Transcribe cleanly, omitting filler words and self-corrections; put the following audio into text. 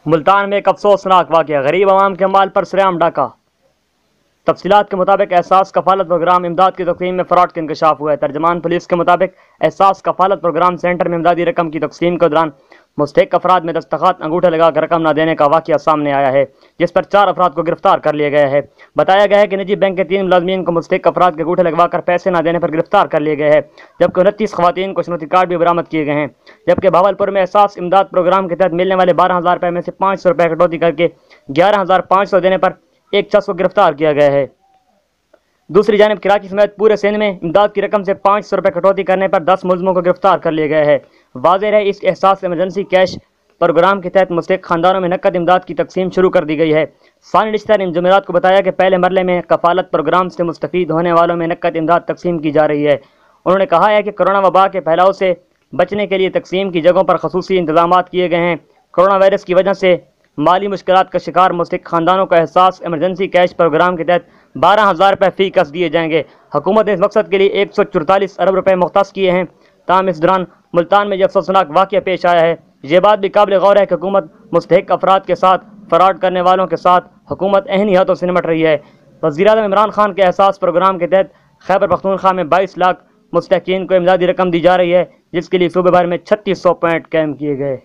ملتان میں ایک افسوسناک واقعہ، غریب عوام کے مال پر سرعام ڈاکہ۔ تفصیلات کے مطابق احساس کفالت پروگرام امداد کی تقسیم میں فراڈ کا انکشاف ہوا ہے۔ ترجمان پولیس کے مطابق احساس کفالت پروگرام سینٹر میں امدادی رقم کی تقسیم کے دوران مستحق افراد میں دستخط انگوٹھے لگا کر رقم نہ دینے کا واقعہ سامنے آیا ہے، جس پر 4 افراد کو گرفتار کر لیا گیا ہے۔ بتایا گیا ہے کہ نجی بینک کے 3 ملازمین کو مستحق افراد کے انگوٹھے لگوا کر پیسے نہ دینے پر گرفتار کر لیے گئے ہیں، جبکہ 29 خواتین کو شناختی کارڈ بھی برآمد کیے گئے ہیں۔ جبکہ بھاولپور میں احساس امداد پروگرام کے تحت ملنے والے 12,000 روپے میں سے 500 روپے کٹوتی کر کے 11,500 دینے پر ایک شخص کو گرفتار کیا گیا ہے۔ دوسری جانب کراچی سمیت پورے سندھ میں امداد کی رقم سے 500 روپے کٹوتی کرنے پر 10 ملزموں کو گرفتار کر لیا گیا ہے۔ واضح ہے اس احساس ایمرجنسی کیش پروگرام کے تحت مستحق خاندانوں میں نقد امداد کی تقسیم شروع کر دی گئی ہے۔ ثانی رشتہ نے جمعرات کو بتایا کہ پہلے مرحلے میں کفالت پروگرام سے مستفید ہونے والوں میں نقد امداد تقسیم کی جا رہی ہے۔ انہوں نے کہا ہے کہ کرونا وبا کے پھیلاؤ سے بچنے کے لیے تقسیم کی جگہوں پر خصوصی انتظامات کیے گئے ہیں۔ کرونا وائرس کی وجہ سے مالی مشکلات کا شکار مستحق خاندانوں کو احساس ایمرجنسی کیش پروگرام کے تحت 12,000 روپے فی کس دیے جائیں گے۔ حکومت نے اس مقصد کے لیے 144 ارب روپے مختص کیے ہیں۔ تاہم اس دوران ملتان میں یہ افسوسناک واقعہ پیش آیا ہے۔ یہ بات بھی قابل غور ہے کہ حکومت مستحق افراد کے ساتھ فراڈ کرنے والوں کے ساتھ حکومت عہنی ہاتھوں سے نمٹ رہی ہے۔ وزیراعظم عمران خان کے احساس پروگرام کے تحت خیبر پختونخوا میں 22 لاکھ مستحقین کو امدادی رقم دی جا رہی ہے، جس کے لیے صوبے بھر میں 3600 پوائنٹ قائم کیے گئے۔